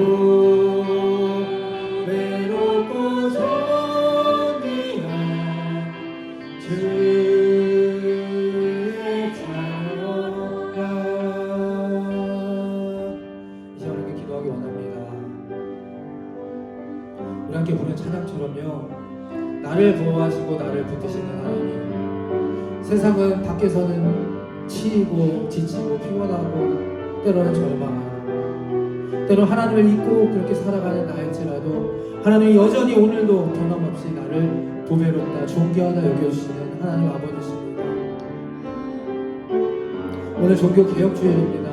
보배롭고 존귀한 주의 자녀라.
이제 우리가 기도하기 원합니다. 우리 함께 부른 찬양처럼요, 나를 보호하시고 나를 붙드시는 하나님. 세상은 밖에서는 치이고 지치고 피곤하고 때로는 절망하고 때로 하나님을 잊고 그렇게 살아가는 나일지라도 하나님이 여전히 오늘도 변함없이 나를 보배롭다 존귀하다 여겨주시는 하나님 아버지십니다. 오늘 종교 개혁 주일입니다.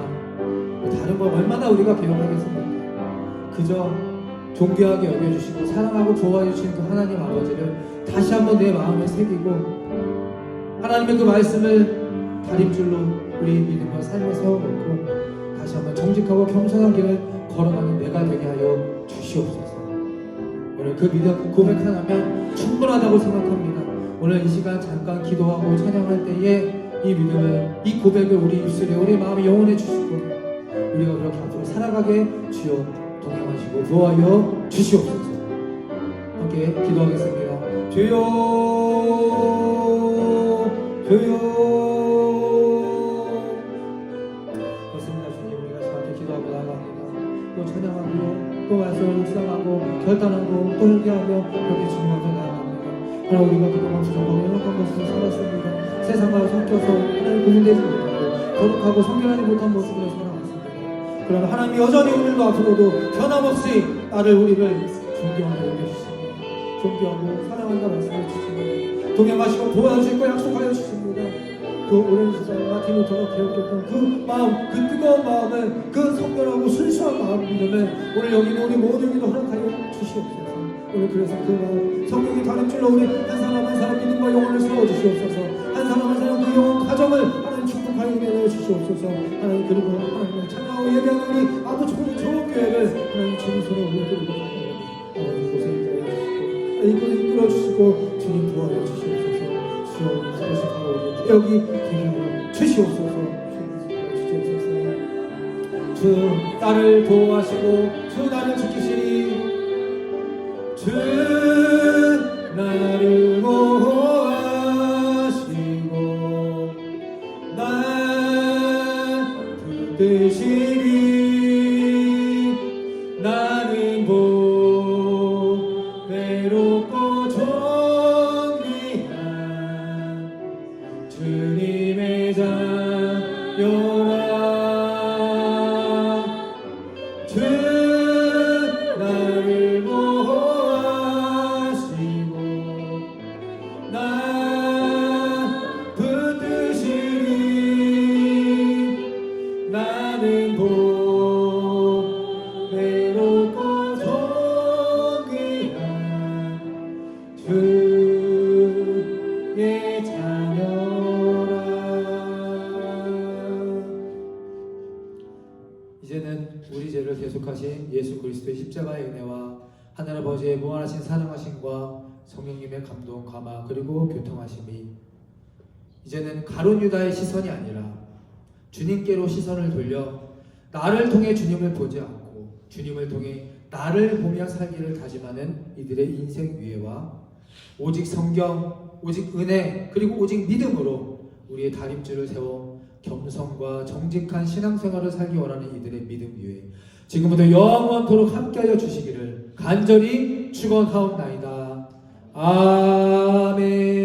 다른 걸 얼마나 우리가 개혁하겠습니까? 그저 존귀하게 여겨주시고 사랑하고 보호해주신 그 하나님 아버지를 다시 한번 내 마음에 새기고 하나님의 그 말씀을 다림줄로 우리 믿음과 삶에 세워놓고 다시 한번 정직하고 겸손한 길을 걸어가는 내가 되게 하여 주시옵소서. 오늘 그 믿음 고백 하나면 충분하다고 생각합니다. 오늘 이 시간 잠깐 기도하고 찬양할 때에 이 믿음을, 이 고백을 우리 입술에, 우리 마음에 영혼해 주시고 우리가 그렇게 앞으로 살아가게 주여 동행하시고 도와여 주시옵소서. 함께 기도하겠습니다. 주여 그렇습니다. 주님, 우리가 저한테 기도하고 나아갑니다. 또 찬양하고 또 말씀을 묵상하고 결단하고 또 회개하며 그렇게 주님 앞에 나아갑니다. 하나 우리가 그동안 부족하고 연약한 것을 살았습니다. 세상과 섞여서 하나님 구분되지 못하고 거룩하고 성결하지 못한 모습으로 살아왔습니다. 그러나 하나님이 여전히 오늘도 앞으로도 변함없이 나를 우리를 존경하고 여겨주십니다. 존경하고 사랑한다 말씀해 주십니다. 동행하시고 도와주시고 약속하여 주십니다. 그 오랜 시간과 디모터가 배웠던 그 마음, 그 뜨거운 마음을, 그 성결하고 순수한 마음 믿음을 오늘 여기 있는 우리 모두에게도 허락하여 주시옵소서. 오늘 그래서 그 마음 성경이 다름질러 우리 한 사람 한 사람 믿음과 영혼을 세워주시옵소서. 한 사람 한 사람 그 영혼 가정을 하나님 축복하여 내려 주시옵소서. 하나님 그리고 하나님을 찬양하고 예배하는 우리 아버지 보는 좋은 교회를 하나님 주님으로 우리들에게 아버지 고생자여 주시고 이곳을 이끌어 주시고 주님 도와여 주시옵소서. 주여 그것이 바로 우리의 여기 되게 주시옵소서. 주 나를 보호하시고 주 나를 지키시니 주 나를 보호하시고 날 붙드시니 나는 외롭고 존귀한 주님의 자녀라. 주 나를 보호하시고 날 붙드시니 나는 외롭고 존귀한 주의 자녀라. 이제는 우리 죄를 계속하신 예수 그리스도의 십자가의 은혜와 하늘 아버지의 무한하신 사랑하심과 성령님의 감동, 감화 그리고 교통하심이 이제는 가룟 유다의 시선이 아니라 주님께로 시선을 돌려 나를 통해 주님을 보지 않고 주님을 통해 나를 보며 살기를 다짐하는 이들의 인생 위에와 오직 성경, 오직 은혜 그리고 오직 믿음으로 우리의 다림줄을 세워 겸손과 정직한 신앙생활을 살기 원하는 이들의 믿음 위에 지금부터 영원토록 함께하여 주시기를 간절히 축원하옵나이다. 아멘.